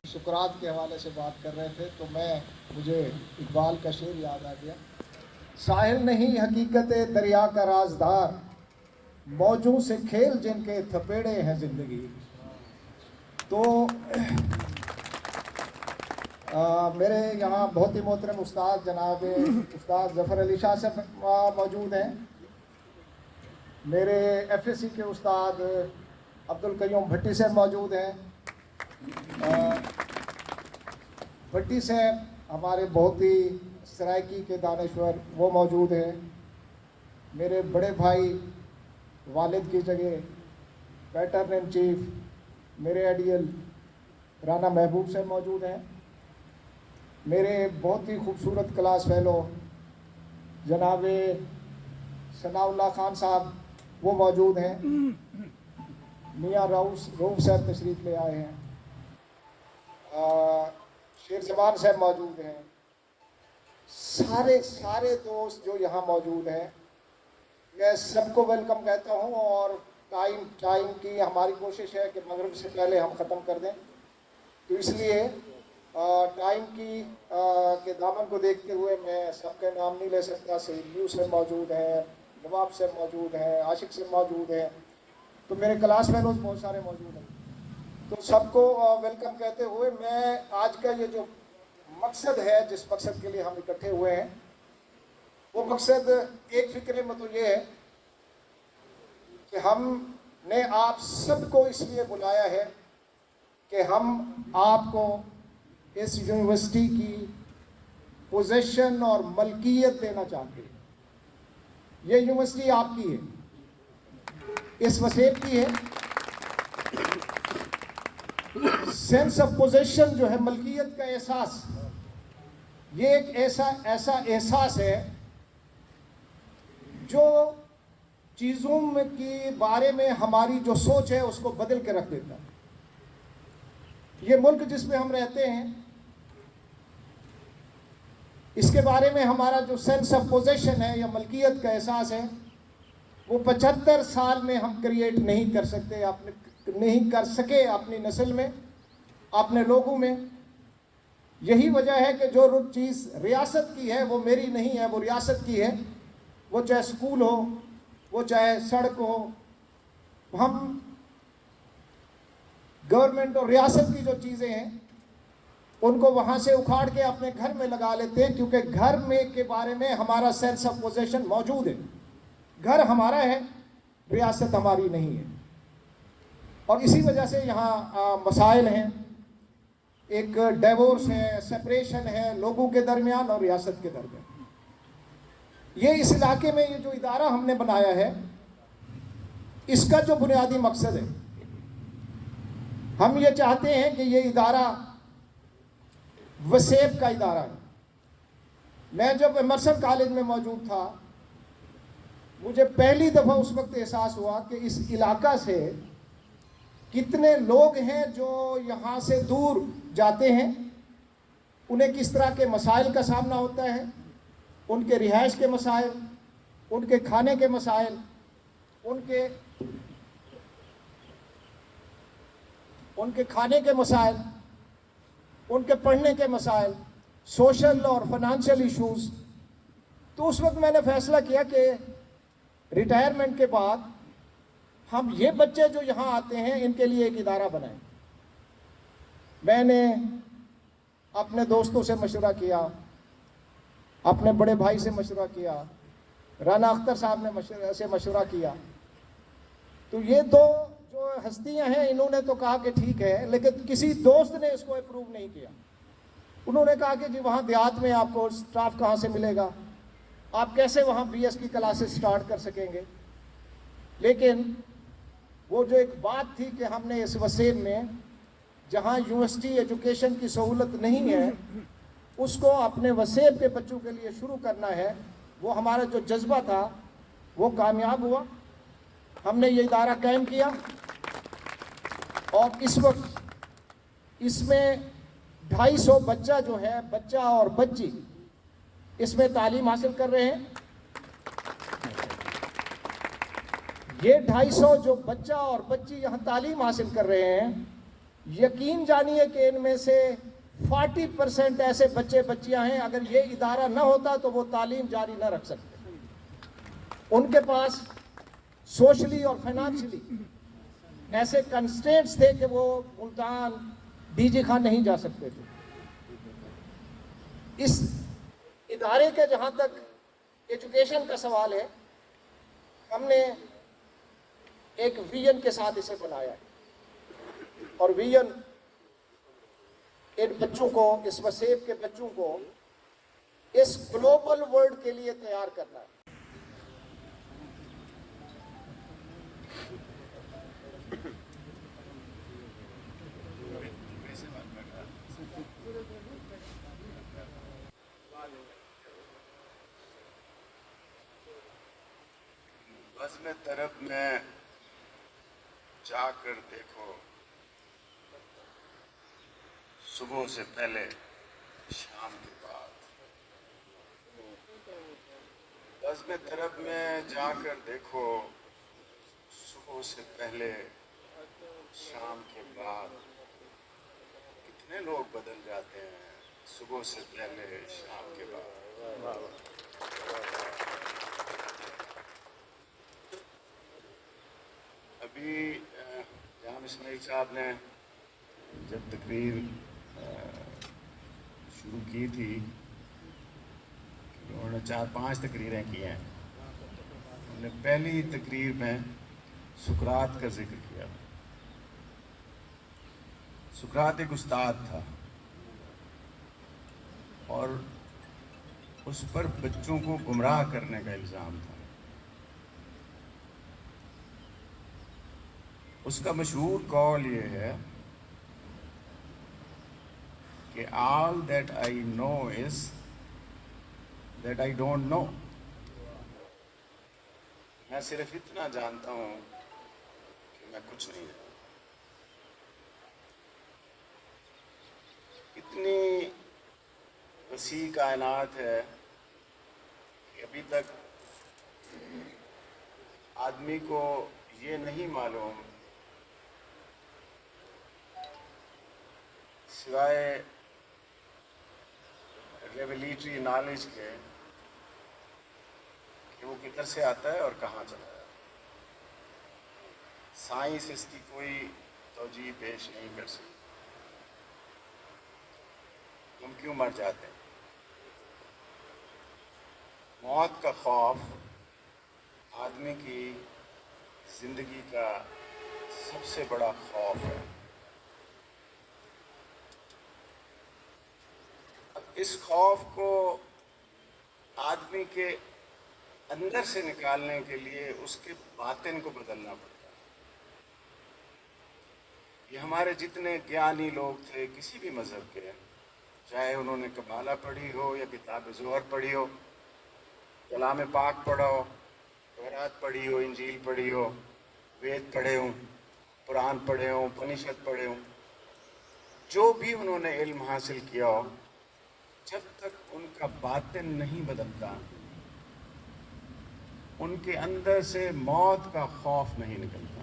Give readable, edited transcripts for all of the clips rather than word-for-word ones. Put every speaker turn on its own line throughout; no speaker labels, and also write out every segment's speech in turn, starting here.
سقراط کے حوالے سے بات کر رہے تھے تو مجھے اقبال کا شعر یاد آ گیا. ساحل نہیں حقیقت دریا کا رازدار، موجوں سے کھیل جن کے تھپیڑے ہیں زندگی. تو میرے یہاں بہت ہی محترم استاد جناب استاد ظفر علی شاہ سے موجود ہیں. میرے ایف ایس سی کے استاد عبدالقیوم بھٹی صاحب موجود ہیں. بھٹی صاحب ہمارے بہت ہی سرائکی کے دانشور، وہ موجود ہیں. میرے بڑے بھائی والد کی جگہ پیٹرن ان چیف میرے ایڈیل رانا محبوب صاحب موجود ہیں. میرے بہت ہی خوبصورت کلاس فیلو جناب ثناء اللہ خان صاحب وہ موجود ہیں. میاں رؤف صاحب تشریف لے آئے ہیں. شیر زمان صاحب موجود ہیں. سارے دوست جو یہاں موجود ہیں، میں سب کو ویلکم کہتا ہوں. اور ٹائم کی ہماری کوشش ہے کہ مغرب سے پہلے ہم ختم کر دیں، تو اس لیے ٹائم کی کے دامن کو دیکھتے ہوئے میں سب کے نام نہیں لے سکتا. سیدیو سے موجود ہیں، نواب سے موجود ہیں، عاشق سے موجود ہیں، تو میرے کلاس فیلوز بہت سارے موجود ہیں. تو سب کو ویلکم کہتے ہوئے میں آج کا یہ جو مقصد ہے، جس مقصد کے لیے ہم اکٹھے ہوئے ہیں، وہ مقصد ایک فکر میں تو یہ ہے کہ ہم نے آپ سب کو اس لیے بلایا ہے کہ ہم آپ کو اس یونیورسٹی کی پوزیشن اور ملکیت دینا چاہتے ہیں. یہ یونیورسٹی آپ کی ہے، اس وسیب کی ہے. سینس آف پوزیشن جو ہے، ملکیت کا احساس، یہ ایک ایسا احساس ہے جو چیزوں کے بارے میں ہماری جو سوچ ہے اس کو بدل کے رکھ دیتا ہے. یہ ملک جس میں ہم رہتے ہیں، اس کے بارے میں ہمارا جو سینس آف پوزیشن ہے یا ملکیت کا احساس ہے، وہ 75 سال میں ہم کریٹ نہیں کر سکے اپنی نسل میں، اپنے لوگوں میں. یہی وجہ ہے کہ جو چیز ریاست کی ہے وہ میری نہیں ہے، وہ ریاست کی ہے. وہ چاہے سکول ہو، وہ چاہے سڑک ہو، ہم گورنمنٹ اور ریاست کی جو چیزیں ہیں ان کو وہاں سے اکھاڑ کے اپنے گھر میں لگا لیتے ہیں، کیونکہ گھر میں کے بارے میں ہمارا سینس آف پوزیشن موجود ہے. گھر ہمارا ہے، ریاست ہماری نہیں ہے. اور اسی وجہ سے یہاں مسائل ہیں. ایک ڈیورس ہے، سپریشن ہے لوگوں کے درمیان اور ریاست کے درمیان. یہ اس علاقے میں یہ جو ادارہ ہم نے بنایا ہے، اس کا جو بنیادی مقصد ہے، ہم یہ چاہتے ہیں کہ یہ ادارہ وسیب کا ادارہ ہے. میں جب ایمرسن کالج میں موجود تھا، مجھے پہلی دفعہ اس وقت احساس ہوا کہ اس علاقہ سے کتنے لوگ ہیں جو یہاں سے دور جاتے ہیں، انہیں کس طرح کے مسائل کا سامنا ہوتا ہے، ان کے رہائش کے مسائل، ان کے کھانے کے مسائل، ان کے کھانے کے مسائل، ان کے پڑھنے کے مسائل، سوشل اور فنانشل ایشوز. تو اس وقت میں نے فیصلہ کیا کہ ریٹائرمنٹ کے بعد ہم یہ بچے جو یہاں آتے ہیں ان کے لیے ایک ادارہ بنائیں. میں نے اپنے دوستوں سے مشورہ کیا، اپنے بڑے بھائی سے مشورہ کیا، رانا اختر صاحب نے مشورہ کیا. تو یہ دو جو ہستیاں ہیں انہوں نے تو کہا کہ ٹھیک ہے، لیکن کسی دوست نے اس کو اپروو نہیں کیا. انہوں نے کہا کہ جی وہاں دیہات میں آپ کو سٹاف کہاں سے ملے گا، آپ کیسے وہاں بی ایس کی کلاسز سٹارٹ کر سکیں گے. لیکن وہ جو ایک بات تھی کہ ہم نے اس وسیب میں جہاں یونیورسٹی ایجوکیشن کی سہولت نہیں ہے اس کو اپنے وسیب کے بچوں کے لیے شروع کرنا ہے، وہ ہمارا جو جذبہ تھا وہ کامیاب ہوا. ہم نے یہ ادارہ قائم کیا اور اس وقت اس میں 250 بچہ جو ہے، بچہ اور بچی اس میں تعلیم حاصل کر رہے ہیں. یہ 250 جو بچہ اور بچی یہاں تعلیم حاصل کر رہے ہیں، یقین جانیے کہ ان میں سے 40% ایسے بچے بچیاں ہیں اگر یہ ادارہ نہ ہوتا تو وہ تعلیم جاری نہ رکھ سکتے. ان کے پاس سوشلی اور فائنانشلی ایسے کنسٹرینٹس تھے کہ وہ ملتان ڈی جی خان نہیں جا سکتے تھے. اس ادارے کے جہاں تک ایجوکیشن کا سوال ہے، ہم نے ایک ویژن کے ساتھ اسے بنایا ہے، اور ویژن ان بچوں کو، اس وسیب کے بچوں کو اس گلوبل ورلڈ کے لیے تیار کرنا ہے.
بزم طرب میں جا کر دیکھو، صبح سے پہلے شام کے بعد. بزم طرب میں جا کر دیکھو، صبح سے پہلے شام کے بعد. کتنے لوگ بدل جاتے ہیں صبح سے پہلے شام کے بعد. ابھی جناب اسماعیل صاحب نے جب تقریر شروع کی تھی، انہوں نے 4-5 تقریریں کی ہیں. انہوں نے پہلی تقریر میں سقراط کا ذکر کیا. سقراط ایک استاد تھا اور اس پر بچوں کو گمراہ کرنے کا الزام تھا. اس کا مشہور قول یہ ہے کہ all that I know is that I don't know. میں صرف اتنا جانتا ہوں کہ میں کچھ نہیں جانتا. اتنی وسیع کائنات ہے کہ ابھی تک آدمی کو یہ نہیں معلوم سوائے ریولیٹری نالج کے کہ وہ کدھر سے آتا ہے اور کہاں چلا ہے. سائنس اس کی کوئی توجیہ پیش نہیں کر سکتی. ہم کیوں مر جاتے ہیں؟ موت کا خوف آدمی کی زندگی کا سب سے بڑا خوف ہے. اس خوف کو آدمی کے اندر سے نکالنے کے لیے اس کے باطن کو بدلنا پڑتا ہے. یہ ہمارے جتنے گیانی لوگ تھے کسی بھی مذہب کے، چاہے انہوں نے کبالہ پڑھی ہو یا کتاب زہر پڑھی ہو، کلام پاک پڑھا ہو، تورات پڑھی ہو، انجیل پڑھی ہو، وید پڑھے ہوں، قرآن پڑھے ہوں، اپنشد پڑھے ہوں، جو بھی انہوں نے علم حاصل کیا ہو، جب تک ان کا باطن نہیں بدلتا، ان کے اندر سے موت کا خوف نہیں نکلتا.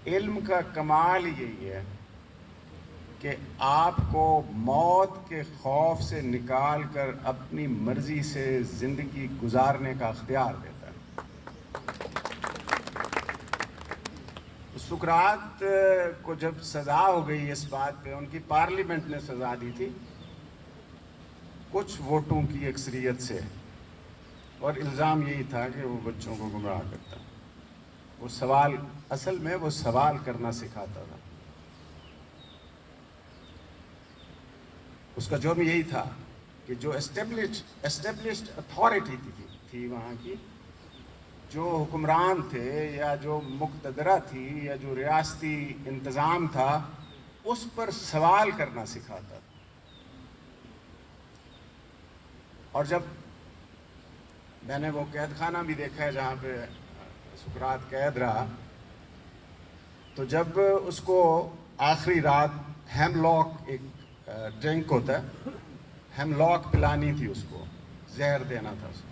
علم کا کمال یہی ہے کہ آپ کو موت کے خوف سے نکال کر اپنی مرضی سے زندگی گزارنے کا اختیار دیتا ہے. سقراط کو جب سزا ہو گئی اس بات پہ، ان کی پارلیمنٹ نے سزا دی تھی کچھ ووٹوں کی اکثریت سے، اور الزام یہی تھا کہ وہ بچوں کو گمراہ کرتا. وہ سوال، اصل میں وہ سوال کرنا سکھاتا تھا. اس کا جرم یہی تھا کہ جو اسٹیبلشڈ اتھارٹی تھی وہاں کی، جو حکمران تھے یا جو مقتدرہ تھی یا جو ریاستی انتظام تھا، اس پر سوال کرنا سکھاتا تھا. اور جب میں نے وہ قید خانہ بھی دیکھا ہے جہاں پہ سقراط قید رہا، تو جب اس کو آخری رات ہیم لاک، ایک ڈرنک ہوتا ہے، ہیم لاک پلانی تھی، اس کو زہر دینا تھا اس کو،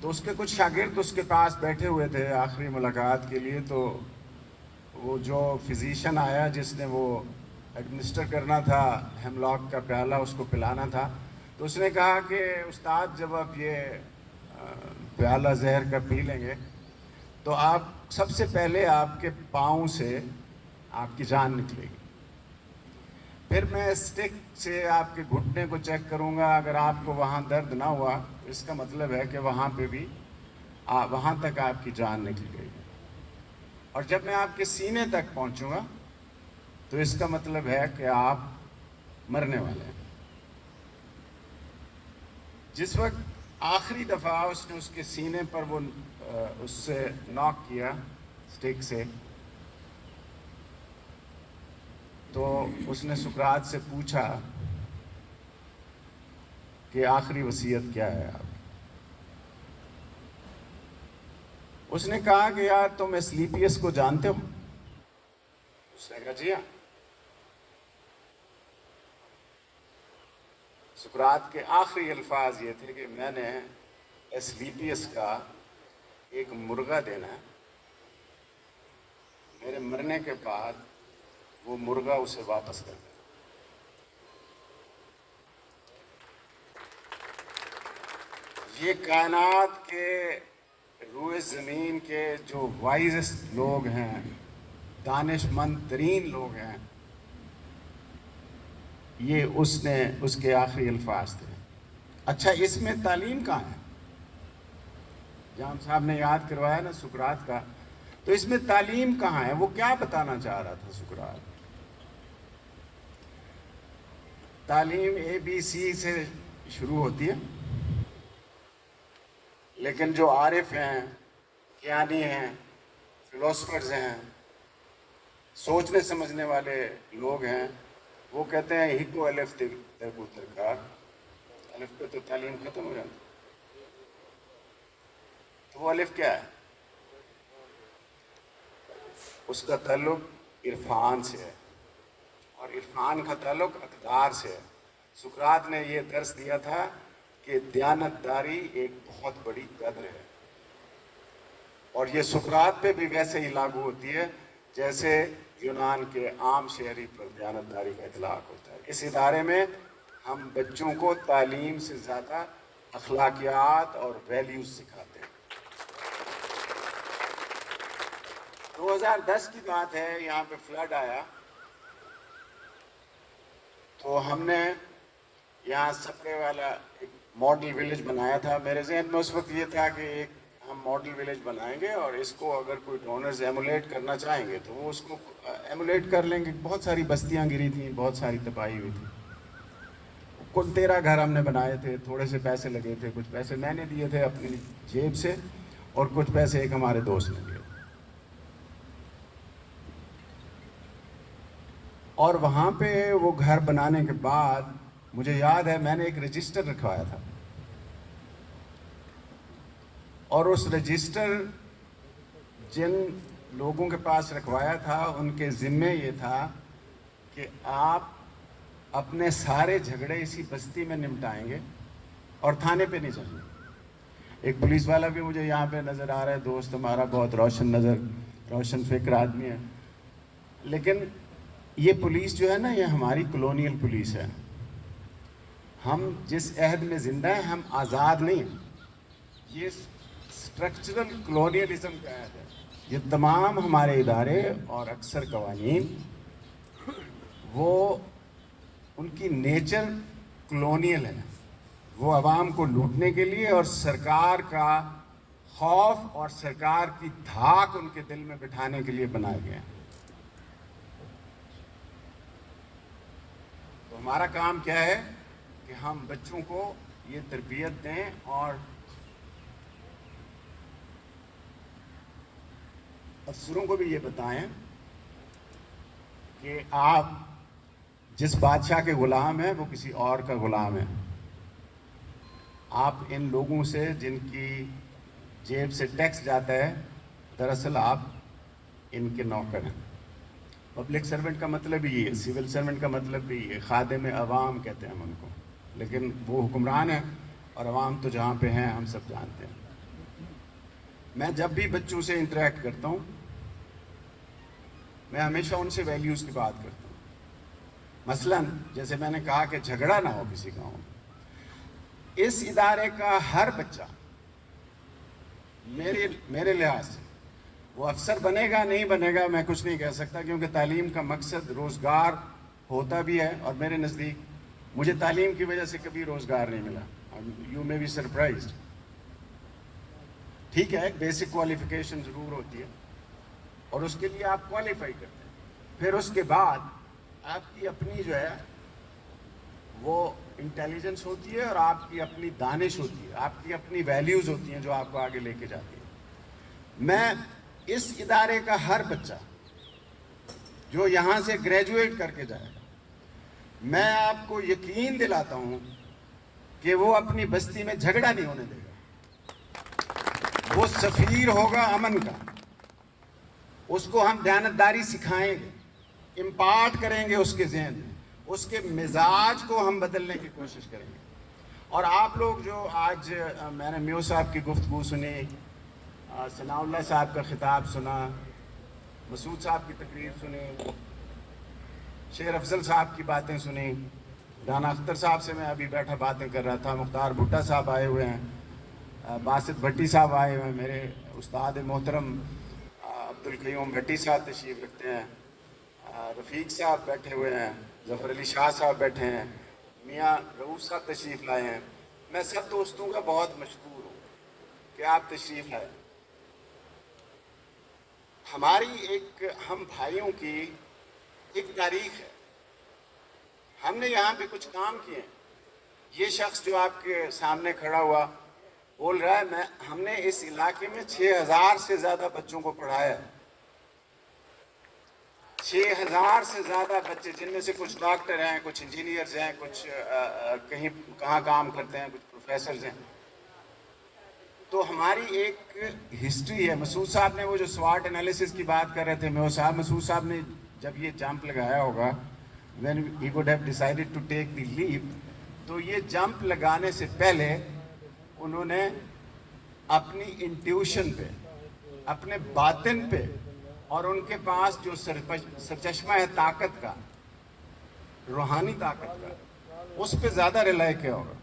تو اس کے کچھ شاگرد اس کے پاس بیٹھے ہوئے تھے آخری ملاقات کے لیے. تو وہ جو فزیشین آیا جس نے وہ ایڈمنسٹر کرنا تھا ہیملاک کا پیالہ اس کو پلانا تھا، تو اس نے کہا کہ استاد جب آپ یہ پیالہ زہر کا پی لیں گے تو آپ سب سے پہلے آپ کے پاؤں سے آپ کی جان نکلے گی، پھر میں اسٹک سے آپ کے گھٹنے کو چیک کروں گا، اگر آپ کو وہاں درد نہ ہوا تو اس کا مطلب ہے کہ وہاں پہ بھی وہاں تک آپ کی جان نکل گئی، اور جب میں آپ کے سینے تک پہنچوں گا تو اس کا مطلب ہے کہ آپ مرنے والے ہیں۔ جس وقت آخری دفعہ اس نے اس کے سینے پر وہ اس سے ناک کیا اسٹک سے، تو اس نے سقراط سے پوچھا کہ آخری وصیت کیا ہے آپ؟ اس نے کہا کہ یار تم اسلیپیس کو جانتے ہو؟ اس نے کہا جی ہاں۔ سقراط کے آخری الفاظ یہ تھے کہ میں نے اسلیپیس کا ایک مرغہ دینا ہے، میرے مرنے کے بعد وہ مرغہ اسے واپس کر دے۔ یہ کائنات کے روئے زمین کے جو وائزسٹ لوگ ہیں، دانش مند ترین لوگ ہیں، یہ اس کے آخری الفاظ تھے۔ اچھا، اس میں تعلیم کہاں ہے؟ جام صاحب نے یاد کروایا نا سقراط کا، تو اس میں تعلیم کہاں ہے؟ وہ کیا بتانا چاہ رہا تھا سقراط؟ تعلیم ABC سے شروع ہوتی ہے، لیکن جو عارف ہیں، گیانی ہیں، فلاسفرز ہیں، سوچنے سمجھنے والے لوگ ہیں، وہ کہتے ہیں ہکو الف ترکو ترکار، الف پہ تو تعلیم ختم ہو جاتی۔ تو وہ الف کیا ہے؟ اس کا تعلق عرفان سے ہے، اور عرفان کا تعلق اقدار سے ہے۔ سقراط نے یہ درس دیا تھا کہ دیانتداری ایک بہت بڑی قدر ہے، اور یہ سقراط پہ بھی ویسے ہی لاگو ہوتی ہے جیسے یونان کے عام شہری پر دیانتداری کا اطلاق ہوتا ہے۔ اس ادارے میں ہم بچوں کو تعلیم سے زیادہ اخلاقیات اور ویلیوز سکھاتے ہیں۔ 2010 کی بات ہے، یہاں پہ فلڈ آیا تو ہم نے یہاں سپرے والا ایک ماڈل ولیج بنایا تھا۔ میرے ذہن میں اس وقت یہ تھا کہ ایک ہم ماڈل ولیج بنائیں گے اور اس کو اگر کوئی ڈونرز ایمولیٹ کرنا چاہیں گے تو وہ اس کو ایمولیٹ کر لیں گے۔ بہت ساری بستیاں گری تھیں، بہت ساری تباہی ہوئی تھی۔ کل 13 گھر ہم نے بنائے تھے، تھوڑے سے پیسے لگے تھے، کچھ پیسے میں نے دیے تھے اپنی جیب سے اور کچھ پیسے ایک ہمارے دوست نے دیے۔ اور وہاں پہ وہ گھر بنانے کے بعد مجھے یاد ہے میں نے ایک رجسٹر رکھوایا تھا، اور اس رجسٹر جن لوگوں کے پاس رکھوایا تھا ان کے ذمے یہ تھا کہ آپ اپنے سارے جھگڑے اسی بستی میں نمٹائیں گے اور تھانے پہ نہیں جائیں گے۔ ایک پولیس والا بھی مجھے یہاں پہ نظر آ رہا ہے، دوست ہمارا، بہت روشن فکر آدمی ہے، لیکن یہ پولیس جو ہے نا، یہ ہماری کلونیل پولیس ہے۔ ہم جس عہد میں زندہ ہیں ہم آزاد نہیں ہیں، یہ اسٹرکچرل کلونیلزم کا عہد ہے۔ یہ تمام ہمارے ادارے اور اکثر قوانین وہ ان کی نیچر کلونیل ہے، وہ عوام کو لوٹنے کے لیے اور سرکار کا خوف اور سرکار کی دھاک ان کے دل میں بٹھانے کے لیے بنائے گئے ہیں۔ تو ہمارا کام کیا ہے کہ ہم بچوں کو یہ تربیت دیں اور افسروں کو بھی یہ بتائیں کہ آپ جس بادشاہ کے غلام ہیں وہ کسی اور کا غلام ہے۔ آپ ان لوگوں سے جن کی جیب سے ٹیکس جاتا ہے، دراصل آپ ان کے نوکر ہیں۔ پبلک سرونٹ کا مطلب ہی ہے، سول سرونٹ کا مطلب بھی ہے، خادم عوام کہتے ہیں ہم ان کو، لیکن وہ حکمران ہیں اور عوام تو جہاں پہ ہیں ہم سب جانتے ہیں۔ میں جب بھی بچوں سے انٹریکٹ کرتا ہوں میں ہمیشہ ان سے ویلیوز کی بات کرتا ہوں. مثلاً جیسے میں نے کہا کہ جھگڑا نہ ہو کسی گاؤں میں. اس ادارے کا ہر بچہ میرے لحاظ سے وہ افسر بنے گا نہیں بنے گا میں کچھ نہیں کہہ سکتا, کیونکہ تعلیم کا مقصد روزگار ہوتا بھی ہے, اور میرے نزدیک مجھے تعلیم کی وجہ سے کبھی روزگار نہیں ملا. You may be surprised. ٹھیک ہے, ایک بیسک کوالیفیکیشن ضرور ہوتی ہے اور اس کے لیے آپ کوالیفائی کرتے ہیں, پھر اس کے بعد آپ کی اپنی جو ہے وہ انٹیلیجنس ہوتی ہے اور آپ کی اپنی دانش ہوتی ہے, آپ کی اپنی ویلیوز ہوتی ہیں جو آپ کو آگے لے کے جاتی ہیں. میں اس ادارے کا ہر بچہ جو یہاں سے گریجویٹ کر کے جائے گا, میں آپ کو یقین دلاتا ہوں کہ وہ اپنی بستی میں جھگڑا نہیں ہونے دے گا. وہ سفیر ہوگا امن کا. اس کو ہم دیانتداری سکھائیں گے, امپارٹ کریں گے اس کے ذہن میں, اس کے مزاج کو ہم بدلنے کی کوشش کریں گے. اور آپ لوگ جو آج میں نے میو صاحب کی گفتگو سنی, ثناء اللہ صاحب کا خطاب سنا, مسعود صاحب کی تقریر سنی, شیر افضل صاحب کی باتیں سنی, رانا اختر صاحب سے میں ابھی بیٹھا باتیں کر رہا تھا, مختار بھٹا صاحب آئے ہوئے ہیں, باسط بھٹی صاحب آئے ہوئے ہیں, میرے استاد محترم عبدالقیوم بھٹی صاحب تشریف رکھتے ہیں, رفیق صاحب بیٹھے ہوئے ہیں, ظفر علی شاہ صاحب بیٹھے ہیں, میاں رؤوف صاحب تشریف لائے ہیں. میں سب دوستوں کا بہت مشکور ہوں کہ آپ تشریف لائے. ہماری ہم بھائیوں کی ایک تاریخ ہے, ہم نے یہاں پہ کچھ کام کیے ہیں. یہ شخص جو آپ کے سامنے کھڑا ہوا بول رہا ہے ہم نے اس علاقے میں 6000 سے زیادہ بچوں کو پڑھایا ہے. 6000 سے زیادہ بچے, جن میں سے کچھ ڈاکٹر ہیں, کچھ انجینئرز ہیں, کچھ کہاں کام کرتے ہیں, کچھ پروفیسرز ہیں. تو ہماری ایک ہسٹری ہے. مسعود صاحب نے وہ جو سواٹ انالیسس کی بات کر رہے تھے, مسعود صاحب نے جب یہ جمپ لگایا ہوگا when he would have decided to take the leap, تو یہ جمپ لگانے سے پہلے انہوں نے اپنی انٹیوشن پہ, اپنے باطن پہ, اور ان کے پاس جو سرچشمہ ہے طاقت کا, روحانی طاقت کا, اس پہ زیادہ ریلائی کیا ہوگا.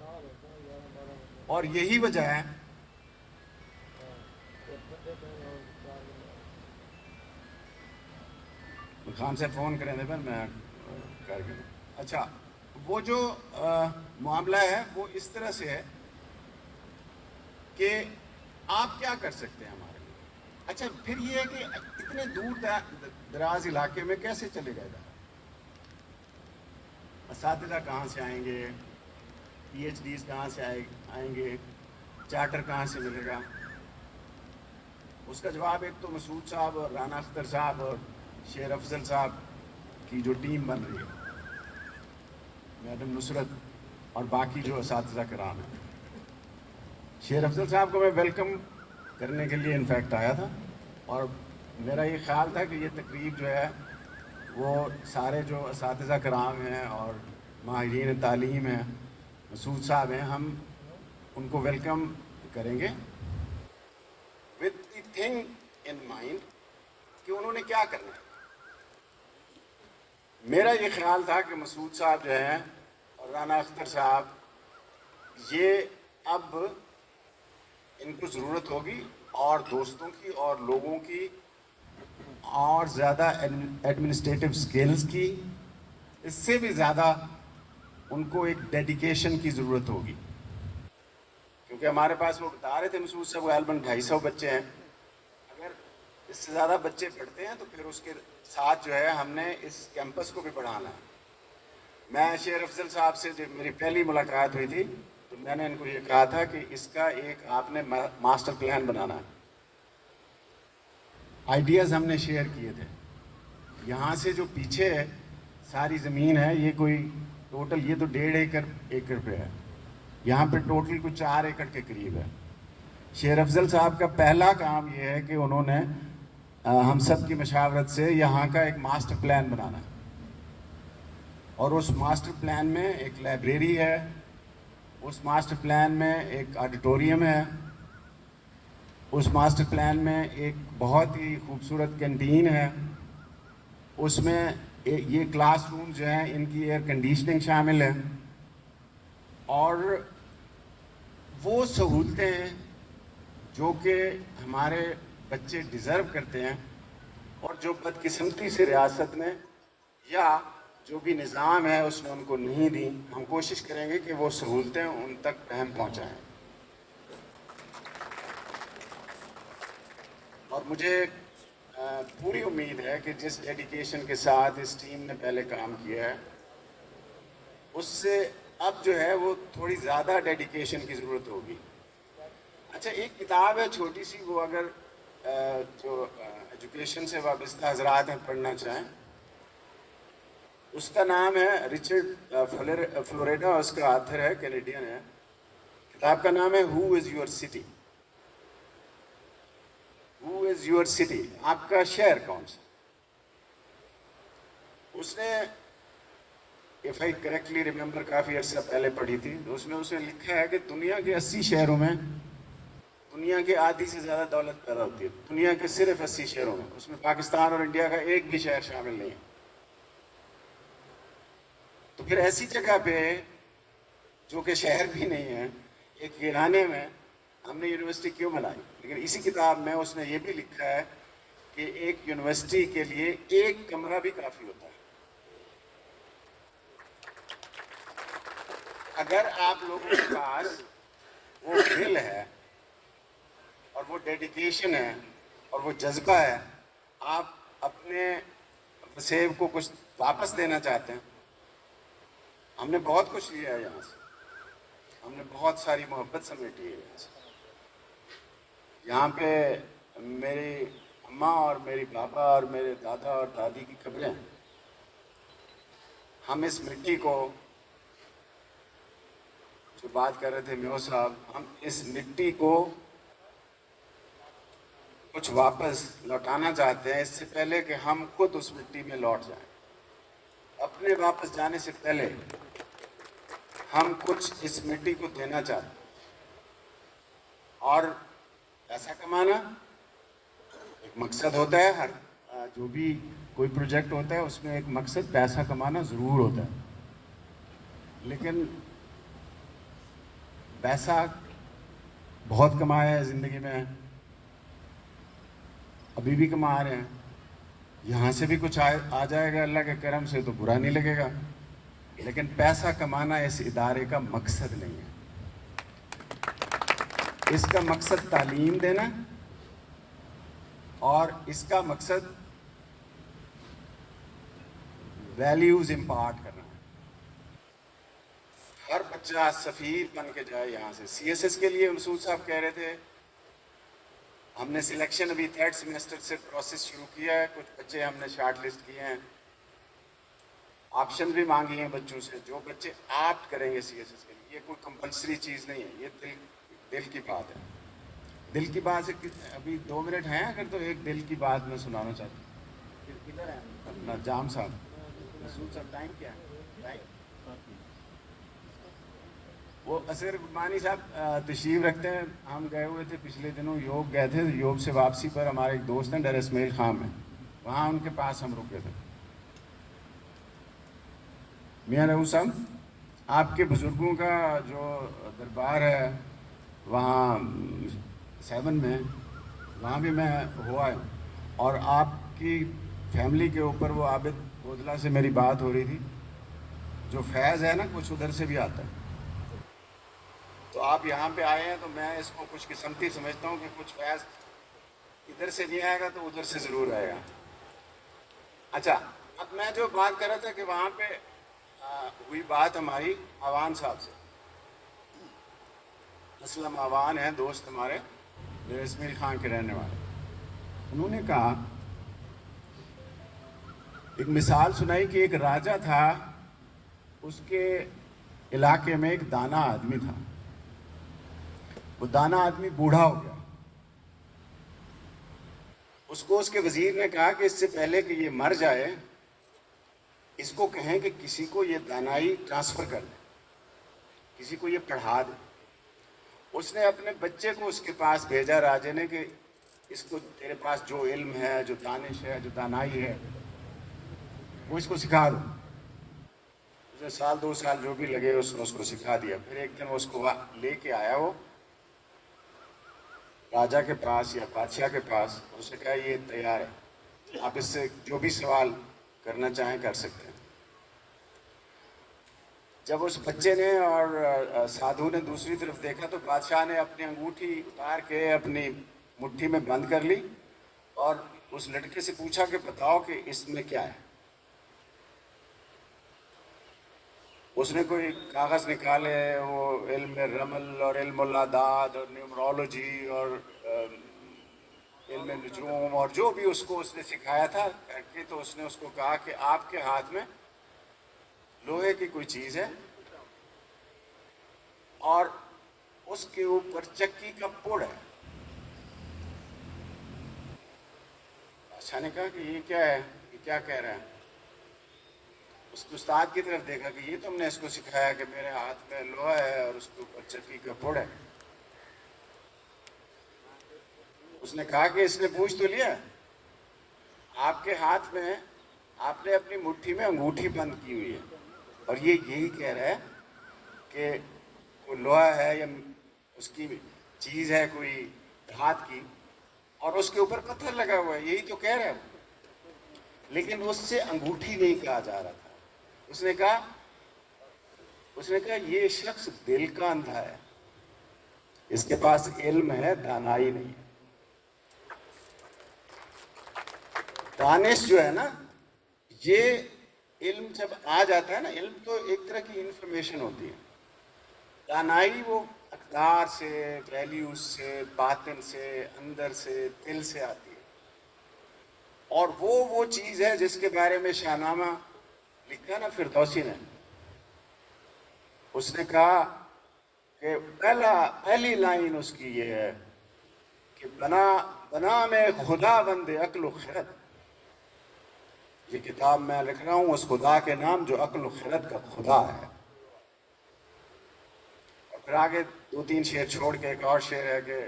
اور یہی وجہ ہے خان سے فون کریں دے پر میں کر کے. اچھا, وہ جو معاملہ ہے وہ اس طرح سے ہے کہ آپ کیا کر سکتے ہیں ہمارے لیے. اچھا, پھر یہ ہے کہ اتنے دور دراز علاقے میں کیسے چلے گئے گا, اساتذہ کہاں سے آئیں گے, پی ایچ ڈیز کہاں سے آئیں گے, چارٹر کہاں سے ملے گا. اس کا جواب ایک تو مسعود صاحب اور رانا اختر صاحب اور شیر افضل صاحب کی جو ٹیم بن رہی ہے, میڈم نصرت اور باقی جو اساتذہ کرام ہیں. شیر افضل صاحب کو میں ویلکم کرنے کے لیے انفیکٹ آیا تھا, اور میرا یہ خیال تھا کہ یہ تقریب جو ہے وہ سارے جو اساتذہ کرام ہیں اور ماہرین تعلیم ہیں, مسعود صاحب ہیں, ہم ان کو ویلکم کریں گے with the thing in mind کہ انہوں نے کیا کرنا ہے. میرا یہ خیال تھا کہ مسعود صاحب جو ہیں اور رانا اختر صاحب, یہ اب ان کو ضرورت ہوگی اور دوستوں کی اور لوگوں کی اور زیادہ ایڈمنسٹریٹو سکلز کی, اس سے بھی زیادہ ان کو ایک ڈیڈیکیشن کی ضرورت ہوگی. کیونکہ ہمارے پاس وہ بتا رہے تھے مسعود صاحب غالباً 250 بچے ہیں. اگر اس سے زیادہ بچے پڑھتے ہیں تو پھر اس کے ساتھ جو ہے ہم نے اس کیمپس کو بھی بڑھانا ہے. میں شیر افضل صاحب سے جب میری پہلی ملاقات ہوئی تھی تو میں نے ان کو یہ کہا تھا کہ اس کا ایک آپ نے ماسٹر پلان بنانا ہے. آئیڈیاز ہم نے شیئر کیے تھے. یہاں سے جو پیچھے ہے ساری زمین ہے, یہ کوئی ٹوٹل, یہ تو 1.5 ایکڑ پہ ہے, یہاں پہ ٹوٹل کچھ 4 ایکڑ کے قریب ہے. شیر افضل صاحب کا پہلا کام یہ ہے کہ انہوں نے ہم سب کی مشاورت سے یہاں کا ایک ماسٹر پلان بنانا ہے, اور اس ماسٹر پلان میں ایک لائبریری ہے, اس ماسٹر پلان میں ایک آڈیٹوریم ہے, اس ماسٹر پلان میں ایک بہت ہی خوبصورت کینٹین ہے, اس میں یہ کلاس روم جو ہیں ان کی ایئر کنڈیشننگ شامل ہے، اور وہ سہولتیں ہیں جو کہ ہمارے بچے ڈیزرو کرتے ہیں، اور جو بدقسمتی سے ریاست نے یا جو بھی نظام ہے اس نے ان کو نہیں دی. ہم کوشش کریں گے کہ وہ سہولتیں ان تک اہم پہنچائیں. اور مجھے پوری امید ہے کہ جس ڈیڈیکیشن کے ساتھ اس ٹیم نے پہلے کام کیا ہے، اس سے اب جو ہے وہ تھوڑی زیادہ ڈیڈیکیشن کی ضرورت ہوگی. اچھا، ایک کتاب ہے چھوٹی سی، وہ اگر جو ایجوکیشن سے وابستہ حضرات ہیں پڑھنا چاہیں، اس کا نام ہے رچرڈ فلوریڈا، اس کا آتھر ہے، کینیڈین ہے. کتاب کا نام ہے who is your city. Who is your city, آپ کا شہر کون سا؟ اس نے if I correctly remember کافی عرصہ پہلے پڑھی تھی، تو اس میں لکھا ہے کہ دنیا کے 80 شہروں میں دنیا کے آدھی سے زیادہ دولت پیدا ہوتی ہے. دنیا کے صرف 80 شہروں میں، اس میں پاکستان اور انڈیا کا ایک بھی شہر شامل نہیں ہے. تو پھر ایسی جگہ پہ جو کہ شہر بھی نہیں ہے، ایک ویرانے میں ہم نے یونیورسٹی کیوں بنائی؟ لیکن اسی کتاب میں اس نے یہ بھی لکھا ہے کہ ایک یونیورسٹی کے لیے ایک کمرہ بھی کافی ہوتا ہے. اگر آپ لوگوں کے پاس وہ دل ہے اور وہ ڈیڈیکیشن ہے اور وہ جذبہ ہے، آپ اپنے فسیب کو کچھ واپس دینا چاہتے ہیں. ہم نے بہت کچھ لیا ہے یہاں سے، ہم نے بہت ساری محبت سمیٹی ہے یہاں سے. یہاں پہ میری اماں اور میری بابا اور میرے دادا اور دادی کی قبریں ہیں. ہم اس مٹی کو، جو بات کر رہے تھے میو صاحب، ہم اس مٹی کو کچھ واپس لوٹانا چاہتے ہیں، اس سے پہلے کہ ہم خود اس مٹی میں لوٹ جائیں. اپنے واپس جانے سے پہلے ہم کچھ اس مٹی کو دینا چاہتے ہیں. اور پیسہ کمانا ایک مقصد ہوتا ہے، ہر جو بھی کوئی پروجیکٹ ہوتا ہے اس میں ایک مقصد پیسہ کمانا ضرور ہوتا ہے. لیکن پیسہ بہت کمایا ہے زندگی میں، ابھی بھی کما رہے ہیں. یہاں سے بھی کچھ آ جائے گا اللہ کے کرم سے تو برا نہیں لگے گا. لیکن پیسہ کمانا اس ادارے کا مقصد نہیں ہے. اس کا مقصد تعلیم دینا اور اس کا مقصد ویلیوز امپارٹ کرنا ہے. ہر بچہ سفیر بن کے جائے یہاں سے. سی ایس ایس کے لیے مسعود صاحب کہہ رہے تھے، ہم نے سلیکشن ابھی 3rd سیمسٹر سے پروسیس شروع کیا ہے. کچھ بچے ہم نے شارٹ لسٹ کیے ہیں، آپشن بھی مانگی ہیں بچوں سے. جو بچے آپٹ کریں گے سی ایس ایس کے لیے، یہ کوئی کمپلسری چیز نہیں ہے، یہ دل کی بات ہے. دل کی بات سے ابھی 2 منٹ ہیں اگر، تو ایک دل کی بات میں سنانا چاہتا ہوں. کدھر ہے اپنا جام صاحب، مسعود صاحب؟ ٹائم کیا ہے؟ وہ اصغر گمانی صاحب تشریف رکھتے ہیں. ہم گئے ہوئے تھے پچھلے دنوں، یوگ گئے تھے. یوگ سے واپسی پر ہمارے ایک دوست ہیں ڈر اسماعیل خان میں، وہاں ان کے پاس ہم رکے تھے. میاں رہو صاحب، آپ کے بزرگوں کا جو دربار ہے وہاں 7 میں، وہاں بھی میں ہوا ہے. اور آپ کی فیملی کے اوپر وہ عابد بودلہ سے میری بات ہو رہی تھی. جو فیض ہے نا، کچھ ادھر سے بھی آتا ہے. تو آپ یہاں پہ آئے ہیں تو میں اس کو خوش قسمتی سمجھتا ہوں کہ کچھ فیض ادھر سے نہیں آئے گا تو ادھر سے ضرور آئے گا. اچھا، اب میں جو بات کر رہا تھا کہ وہاں پہ ہوئی بات ہماری آوان صاحب سے. اسلم آوان ہیں دوست ہمارے، ڈر اسماعیل خان کے رہنے والے. انہوں نے کہا، ایک مثال سنائی کہ ایک راجہ تھا، اس کے علاقے میں ایک دانا آدمی تھا. وہ دانا آدمی بوڑھا ہو گیا. اس کو اس کے وزیر نے کہا کہ اس سے پہلے کہ یہ مر جائے، اس کو کہیں کہ کسی کو یہ دانائی ٹرانسفر کر دے، کسی کو یہ پڑھا دے. اس نے اپنے بچے کو اس کے پاس بھیجا راجے نے کہ اس کو تیرے پاس جو علم ہے، جو دانش ہے، جو دانائی ہے، وہ اس کو سکھا دو. اسے سال 2 سال جو بھی لگے اس نے اس کو سکھا دیا. پھر ایک دن اس کو لے کے آیا وہ راجا کے پاس یا بادشاہ کے پاس. اس نے کہا یہ تیار ہے, آپ اس سے جو بھی سوال کرنا چاہیں کر سکتے ہیں. جب اس بچے نے اور سادھو نے دوسری طرف دیکھا تو بادشاہ نے اپنی انگوٹھی اتار کے اپنی مٹھی میں بند کر لی اور اس لڑکے سے پوچھا کہ بتاؤ کہ اس میں کیا ہے. اس نے کوئی کاغذ نکالے, وہ علم رمل اور علم الاعداد اور نیومرولوجی اور علم نجوم اور جو بھی اس کو اس نے سکھایا تھا کر کے, تو اس نے اس کو کہا کہ آپ کے ہاتھ میں لوہے کی کوئی چیز ہے اور اس کے اوپر چکی کا پڑ ہے. بادشاہ نے کہا کہ یہ کیا ہے, یہ کیا کہہ رہا ہے. اس کے استاد کی طرف دیکھا کہ یہ تم نے اس کو سکھایا کہ میرے ہاتھ میں لوہا ہے اور اس کے اوپر چکی کا پڑ ہے. اس نے کہا کہ اس نے پوچھ تو لیا, آپ کے ہاتھ میں آپ نے اپنی مٹھی میں انگوٹھی بند کی ہوئی ہے اور یہ یہی کہہ رہا ہے کہ کوئی لوہا ہے یا اس کی چیز ہے کوئی دھات کی اور اس کے اوپر پتھر لگا ہوا ہے, یہی تو کہہ رہا ہے. لیکن اس سے انگوٹھی نہیں کہا جا رہا تھا. اس نے کہا یہ شخص دل کا اندھا ہے, اس کے پاس علم ہے, دانائی نہیں ہے. دانش جو ہے نا, یہ علم جب آ جاتا ہے نا, علم تو ایک طرح کی انفارمیشن ہوتی ہے. دانائی وہ اقدار سے, ویلیوز سے, باطن سے, اندر سے, دل سے آتی ہے. اور وہ چیز ہے جس کے بارے میں شاہ نامہ لکھا نا فردوسی نے. اس نے کہا کہ پہلی لائن اس کی یہ ہے کہ بنا میں خدا بند عقل و خرد. یہ کتاب میں لکھ رہا ہوں اس خدا کے نام جو عقل و خرد کا خدا ہے. اور پھر آگے 2-3 شعر چھوڑ کے ایک اور شعر ہے کہ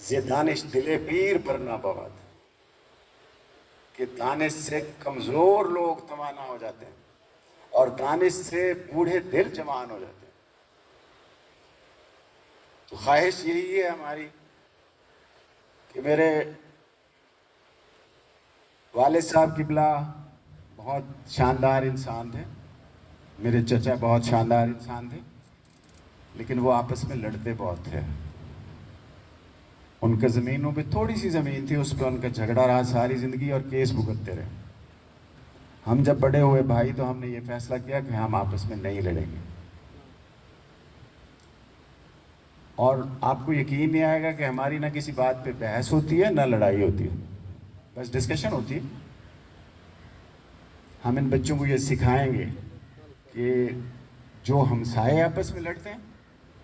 یہ دانش دل پیر پر نہ بواد, کہ دانش سے کمزور لوگ توانا ہو جاتے ہیں اور دانش سے بوڑھے دل جوان ہو جاتے ہیں. تو خواہش یہی ہے ہماری کہ میرے والد صاحب قبلہ بہت شاندار انسان تھے, میرے چچا بہت شاندار انسان تھے, لیکن وہ آپس میں لڑتے بہت تھے. ان کا زمینوں پہ تھوڑی سی زمین تھی, اس پہ ان کا جھگڑا رہا ساری زندگی اور کیس بھگتتے رہے. ہم جب بڑے ہوئے بھائی تو ہم نے یہ فیصلہ کیا کہ ہم آپس میں نہیں لڑیں گے. اور آپ کو یقین نہیں آئے گا کہ ہماری نہ کسی بات پہ بحث ہوتی ہے نہ لڑائی ہوتی ہے, بس ڈسکشن ہوتی ہے. ہم ان بچوں کو یہ سکھائیں گے کہ جو ہمسائے آپس میں لڑتے ہیں,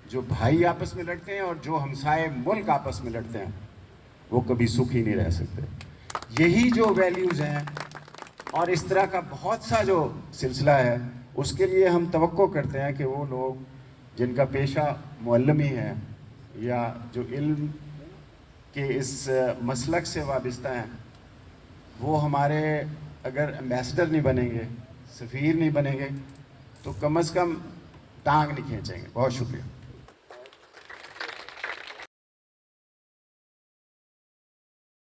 جو بھائی آپس میں لڑتے ہیں اور جو ہمسائے ملک آپس میں لڑتے ہیں, وہ کبھی سکھی نہیں رہ سکتے. یہی جو ویلیوز ہیں اور اس طرح کا بہت سا جو سلسلہ ہے, اس کے لیے ہم توقع کرتے ہیں کہ وہ لوگ جن کا پیشہ معلمی ہے یا جو علم کے اس مسلک سے وابستہ ہیں, وہ ہمارے اگر ایمبیسڈر نہیں بنیں گے, سفیر نہیں بنیں گے, تو کم از کم ٹانگ نہیں کھینچیں گے. بہت شکریہ.